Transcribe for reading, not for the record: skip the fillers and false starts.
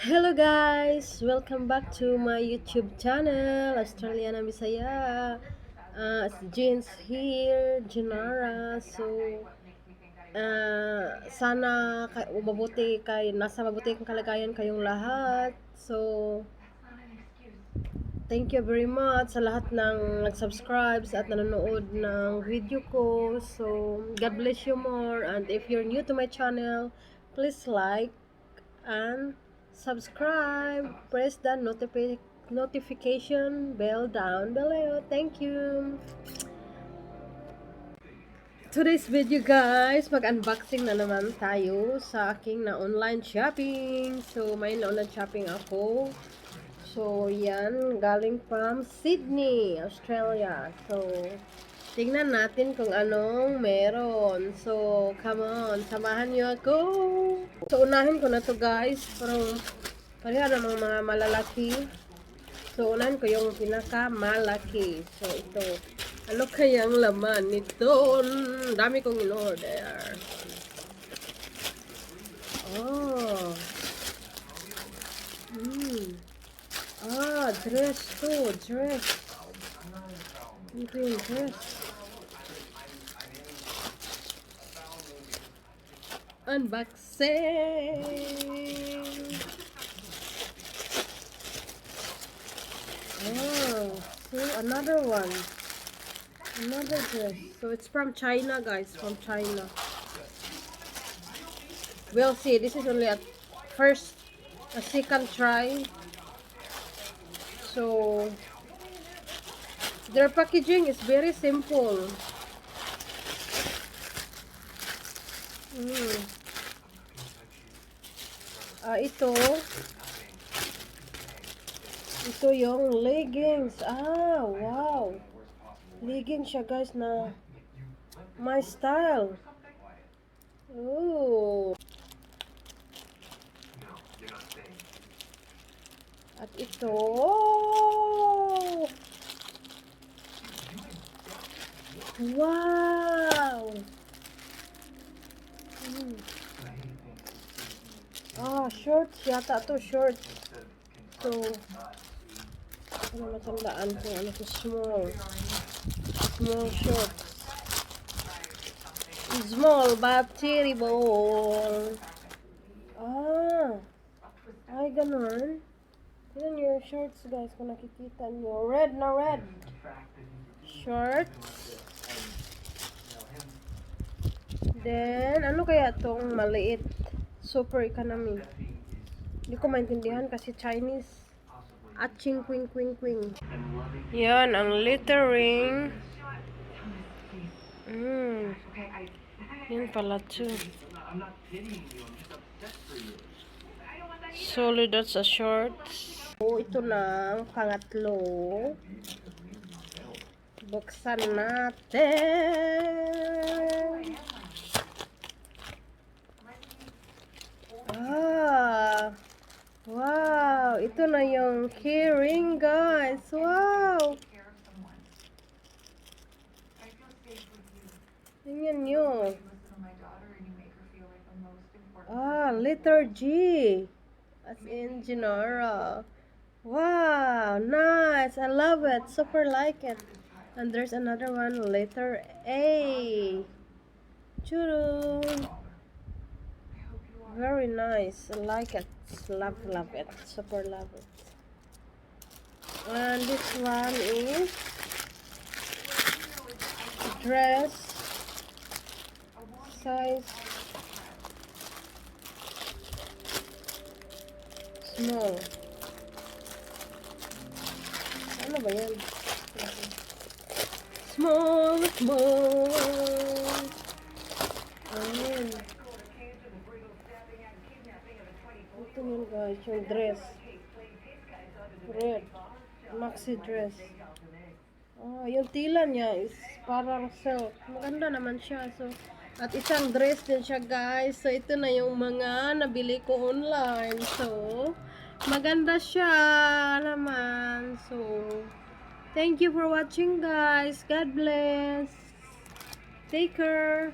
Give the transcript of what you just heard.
Hello guys! Welcome back to my YouTube channel, Australianang Bisaya. Jeans here, Janara. So, sana nasa mabuti kang kalagayan kayong lahat. So, thank you very much sa lahat ng nag-subscribe at nanonood ng video ko. So, God bless you more. And if you're new to my channel, please like and subscribe. Press the notification bell down below. Thank you. Today's video guys, mag-unboxing na naman tayo sa aking na online shopping. So, may na online shopping ako. So, yan, galing from Sydney, Australia. So, tingnan natin kung anong meron. So, come on, samahan nyo ako. So, unahin ko na to guys. Parang pareha namang mga malalaki. So, unahin ko yung pinaka-malaki. So, ito. Ano kayang laman nito? Dami kong in-order. Oh. Dress to. Dress. Ito yung dress. Unboxing. Oh, see, another one. Another dress. So it's from China, guys. From China. We'll see. This is only a second try. So their packaging is very simple. Ito yung leggings. Wow. Leggings siya guys na my style. Oh. At ito. Wow. Shorts yata to, shorts. So, ano matandaan ko, ano to, small shorts. Small but terrible. Ay ganun. Tignan nyo yung shorts guys, kung nakikita nyo. Red na red. Shorts. Then, ano kaya tong maliit? Super economy. Hindi ko maintindihan kasi Chinese. Aching quing quing quing. Yan, ang lettering. Yan pala too. Solid that's a shorts. Ito na ang pangatlo. Buksan natin. Wow, ito na yung keyring guys. Wow. Tingnan nyo. Letter G. As in Genara. Wow, nice. I love it. Super like it. And there's another one, letter A. Churu. Very nice. I like it. Love it. Super love it. And this one is dress size small. Ano ba yan? Small. Ayan. Ito yun guys, yung dress. Red. Maxi dress. Yung tila niya is parang silk. Maganda naman siya. So, at isang dress din siya guys. So, ito na yung mga nabili ko online. So, maganda siya naman. So, thank you for watching guys. God bless. Take care.